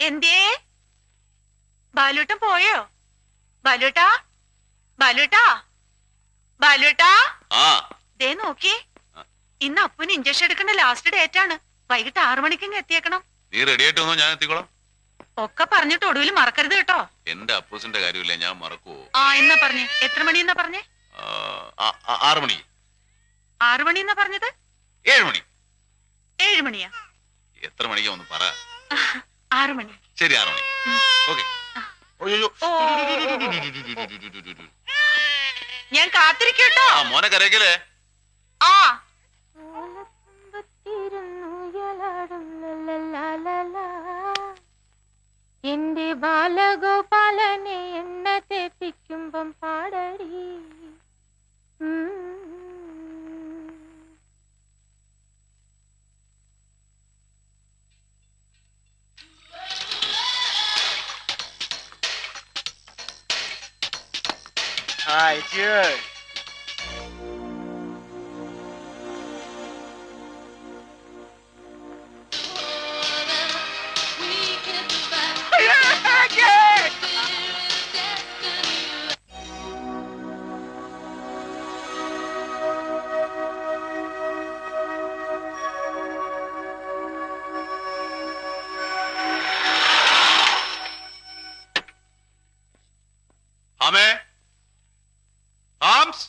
എന്തേ ബാലൂട്ടൻ പോയോ? ബാലൂട്ടാ, ബാലൂട്ടാ, ബാലൂട്ടാ. ദേ നോക്കി, ഇന്ന് അപ്പന് ഇഞ്ചക്ഷൻ എടുക്കേണ്ട ലാസ്റ്റ് ഡേറ്റ് ആണ്. വൈകിട്ട് 6 മണിക്ക് എത്തിയേക്കണം. നീ റെഡി ആയിട്ട് വന്നോ, ഞാൻ എത്തിക്കോളാം. ഒക്കെ പറഞ്ഞിട്ട് ഒടുവിൽ മറക്കരുത് കേട്ടോ. എന്റെ അപ്പൂസിന്റെ കാര്യമില്ല, ഞാൻ മറക്കുവോ? എന്നാ പറഞ്ഞേ? എത്ര മണി എന്നാ പറഞ്ഞേ? 6 മണി. 6 മണി എന്നാ പറഞ്ഞത്? 7 മണി. 7 മണിയാ? എത്ര മണിക്കാ ഒന്ന് പറ. 6 മണി. ശരി, 6 മണി. ഓക്കെ. ഞാൻ കാത്തിരിക്കട്ടോ. മോനെ കരയക്കലേ. എന്റെ ബാലഗോപാലനെ എണ്ണ തെപ്പിക്കുമ്പം പാടടി. Hi, cheers. ആമേ, ആംസ്,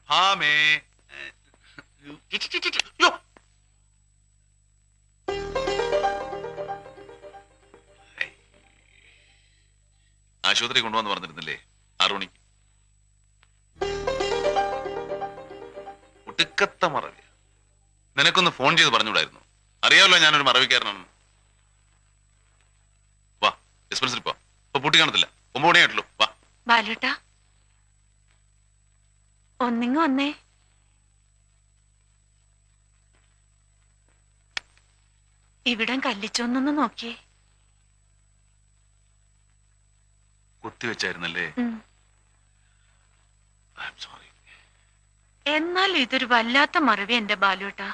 ആമേ. ആശുപത്രി കൊണ്ടുവന്ന് പറഞ്ഞിരുന്നില്ലേ 6 മണിക്ക്? ഒടുക്കത്തെ മറവിയ. നിനക്കൊന്ന് ഫോൺ ചെയ്ത് പറഞ്ഞുകൂടായിരുന്നു? അറിയാമല്ലോ ഞാനൊരു മറവിക്കാരനാണ്. വാ, ഡിസ്പെൻസറി പോ. ഇപ്പൊ പൂട്ടി കാണത്തില്ല. 9 മണിയായിട്ടുള്ളൂ. വാ ബാലുട്ടാ, ഒന്നിങ്ങ് വന്നേ. ഇവിടം കല്ലിച്ചോന്നൊന്ന് നോക്കിയേ. കുത്തിവെച്ചായിരുന്നല്ലേ? I am sorry. എന്നാൽ ഇതൊരു വല്ലാത്ത മറവി എന്റെ ബാലുട്ടാ.